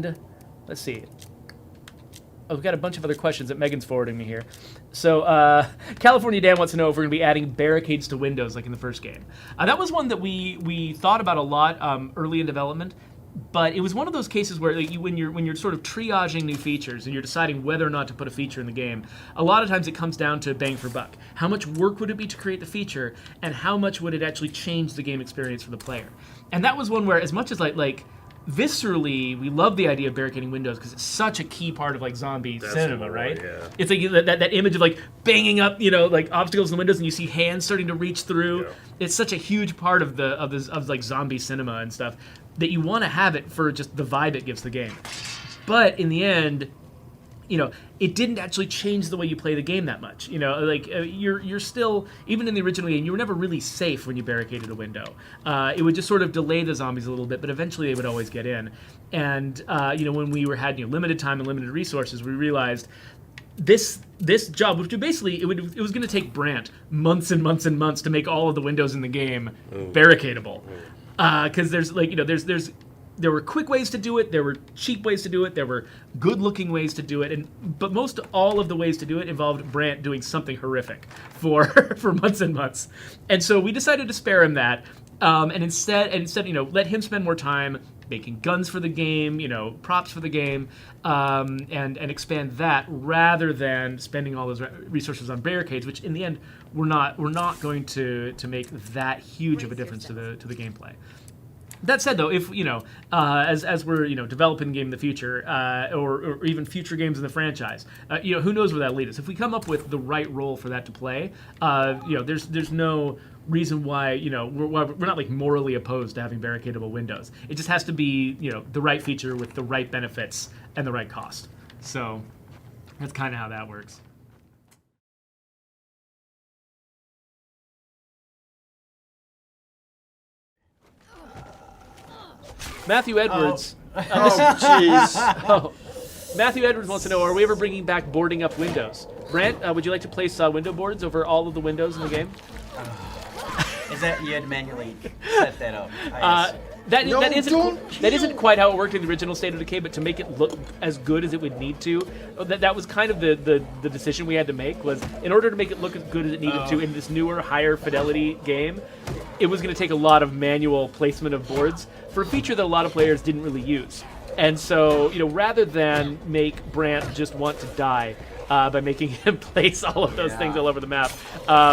and let's see. Oh, we've got a bunch of other questions that Megan's forwarding me here. So, California Dan wants to know if we're going to be adding barricades to windows like in the first game. That was one that we thought about a lot early in development, but it was one of those cases where like, when you're sort of triaging new features and you're deciding whether or not to put a feature in the game, a lot of times it comes down to bang for buck. How much work would it be to create the feature, and how much would it actually change the game experience for the player? And that was one where, as much as like viscerally, we love the idea of barricading windows because it's such a key part of like zombie cinema, right? Yeah. It's like that image of like banging up, like obstacles in the windows, and you see hands starting to reach through. Yeah. It's such a huge part of like zombie cinema and stuff that you want to have it for just the vibe it gives the game. But in the end, it didn't actually change the way you play the game that much. You're still, even in the original game, you were never really safe when you barricaded a window. It would just sort of delay the zombies a little bit, but eventually they would always get in. And when we had limited time and limited resources, we realized this job, which basically it was going to take Brant months and months and months to make all of the windows in the game barricadable, because there were quick ways to do it, there were cheap ways to do it, there were good-looking ways to do it, but most all of the ways to do it involved Brant doing something horrific for months and months. And so we decided to spare him that, and instead, let him spend more time making guns for the game, props for the game, and expand that rather than spending all those resources on barricades, which in the end were not going to make that huge of a difference to the gameplay. That said, though, if as we're developing the game in the future, or even future games in the franchise, who knows where that leads us? If we come up with the right role for that to play, there's no reason why we're not like morally opposed to having barricadable windows. It just has to be the right feature with the right benefits and the right cost. So that's kind of how that works. Matthew Edwards. Matthew Edwards wants to know: are we ever bringing back boarding up windows? Brant, would you like to place window boards over all of the windows in the game? Is that you had to manually set that up? That isn't quite how it worked in the original State of Decay, but to make it look as good as it would need to, that was kind of the decision we had to make. Was in order to make it look as good as it needed to in this newer, higher fidelity game, it was going to take a lot of manual placement of boards for a feature that a lot of players didn't really use. And so, rather than make Brant just want to die by making him place all of those things all over the map,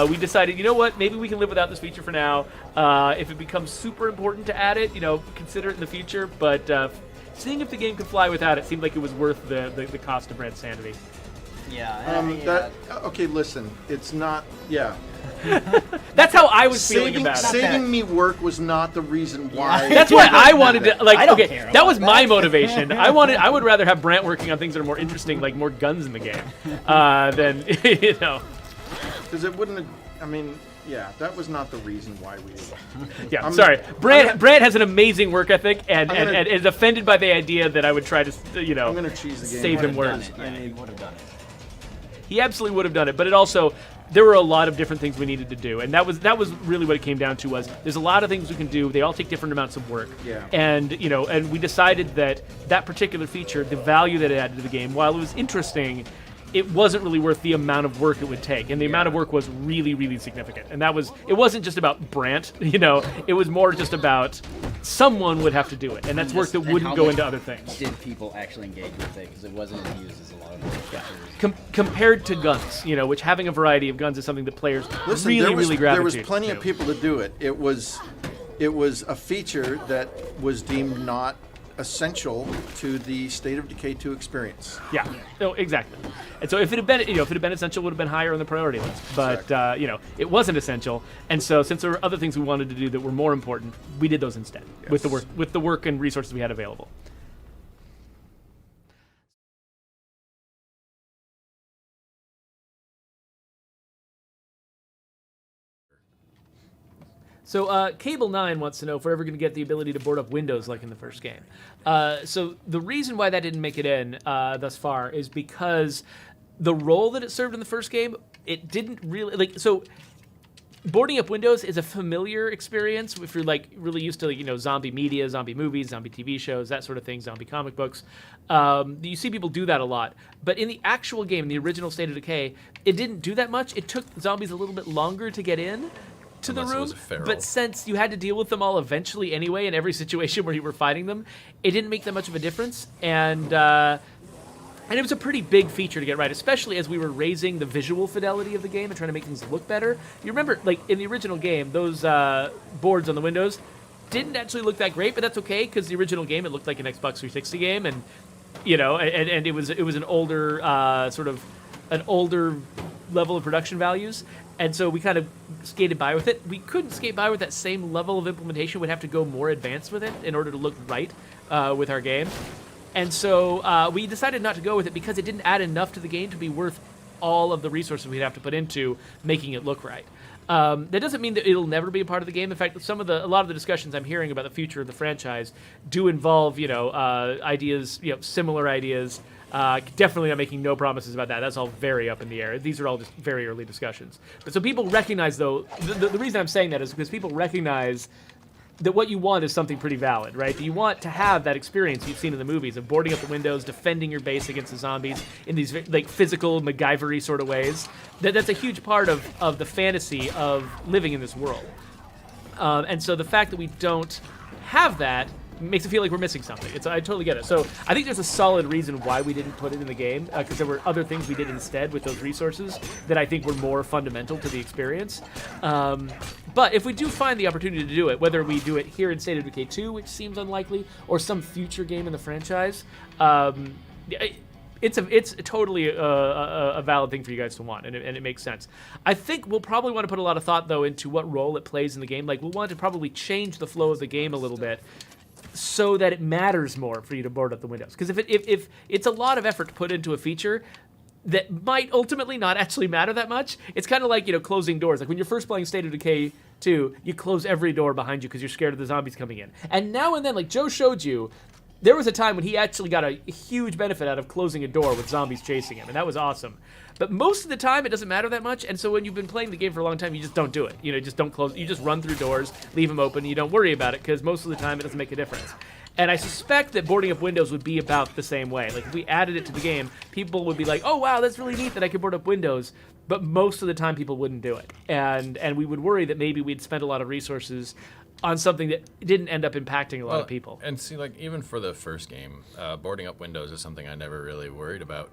we decided, maybe we can live without this feature for now. If it becomes super important to add it, consider it in the future. But seeing if the game could fly without it seemed like it was worth the cost of Brant's sanity. Okay, listen, it's not. Yeah. That's how I was feeling about it. Saving me work was not the reason why. That's why I wanted to. I don't care that was my motivation. I would rather have Brant working on things that are more interesting, like more guns in the game, than Because it wouldn't. That was not the reason why we. Yeah, sorry. Brant has an amazing work ethic, and is offended by the idea that I would try to, I'm gonna cheese the game. Save him work. He would have done it. He absolutely would have done it, but it also, there were a lot of different things we needed to do, and that was really what it came down to. Was there's a lot of things we can do. They all take different amounts of work. Yeah. And and we decided that particular feature, the value that it added to the game, while it was interesting, it wasn't really worth the amount of work it would take, and the amount of work was really, really significant. And it wasn't just about Brant, it was more just about someone would have to do it, and that's work that wouldn't go into other things. Did people actually engage with it? Because it wasn't used as a lot of features. Compared to guns, which having a variety of guns is something that players really gravitate to. There was plenty of people to do it. It was a feature that was deemed not essential to the State of Decay 2 experience. Yeah, no, exactly. And so if it had been essential, it would have been higher on the priority list. But it wasn't essential, and so since there were other things we wanted to do that were more important, we did those instead with the work and resources we had available. So Cable 9 wants to know if we're ever going to get the ability to board up windows like in the first game. So the reason why that didn't make it in thus far is because the role that it served in the first game, it didn't really... boarding up windows is a familiar experience if you're like really used to zombie media, zombie movies, zombie TV shows, that sort of thing, zombie comic books. You see people do that a lot, but in the actual game, the original State of Decay, it didn't do that much. It took zombies a little bit longer to get in to the Unless it room, was a feral. but since you had to deal with them all eventually anyway in every situation where you were fighting them, it didn't make that much of a difference, and it was a pretty big feature to get right, especially as we were raising the visual fidelity of the game and trying to make things look better. You remember, like, in the original game, those boards on the windows didn't actually look that great, but that's okay, because the original game, it looked like an Xbox 360 game, and, and it was an older, an older level of production values, and so we kind of skated by with it. We couldn't skate by with that same level of implementation. We'd have to go more advanced with it in order to look right with our game. And so we decided not to go with it because it didn't add enough to the game to be worth all of the resources we'd have to put into making it look right. That doesn't mean that it'll never be a part of the game. In fact, a lot of the discussions I'm hearing about the future of the franchise do involve, ideas, similar ideas. Definitely, I'm making no promises about that. That's all very up in the air. These are all just very early discussions. But so people recognize, though, the reason I'm saying that is because people recognize that what you want is something pretty valid, right? You want to have that experience you've seen in the movies of boarding up the windows, defending your base against the zombies in these like physical MacGyver-y sort of ways. That's a huge part of the fantasy of living in this world. And so the fact that we don't have that makes it feel like we're missing something. I totally get it. So I think there's a solid reason why we didn't put it in the game, because there were other things we did instead with those resources that I think were more fundamental to the experience. But if we do find the opportunity to do it, whether we do it here in State of Decay 2, which seems unlikely, or some future game in the franchise, it's totally a valid thing for you guys to want, and it makes sense. I think we'll probably want to put a lot of thought, though, into what role it plays in the game. Like, we'll want to probably change the flow of the game a little bit so that it matters more for you to board up the windows. Because if it's a lot of effort to put into a feature that might ultimately not actually matter that much, it's kind of like, closing doors. Like when you're first playing State of Decay 2, you close every door behind you because you're scared of the zombies coming in. And now and then, like Joe showed you, there was a time when he actually got a huge benefit out of closing a door with zombies chasing him, and that was awesome. But most of the time, it doesn't matter that much, and so when you've been playing the game for a long time, you just don't do it. Just don't close. You just run through doors, leave them open, and you don't worry about it, because most of the time, it doesn't make a difference. And I suspect that boarding up windows would be about the same way. Like, if we added it to the game, people would be like, oh, wow, that's really neat that I can board up windows, but most of the time, people wouldn't do it. And we would worry that maybe we'd spend a lot of resources on something that didn't end up impacting a lot of people. And see, like, even for the first game, boarding up windows is something I never really worried about.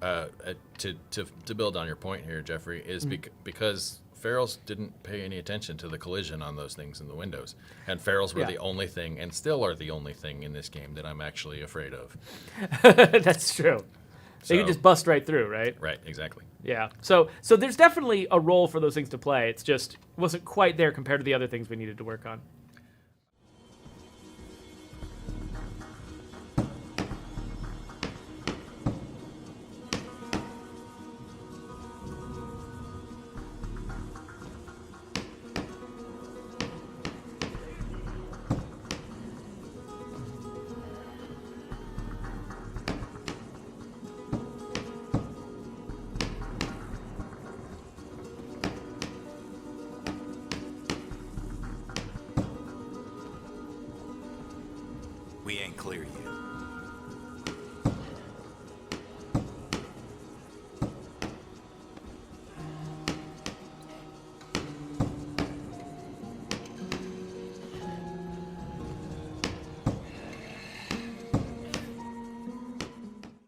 To build on your point here, Jeffrey, is because ferals didn't pay any attention to the collision on those things in the windows. And ferals were the only thing, and still are the only thing in this game that I'm actually afraid of. That's true. They can just bust right through, right? Right, exactly. Yeah. So there's definitely a role for those things to play. It's just wasn't quite there compared to the other things we needed to work on. We ain't clear yet.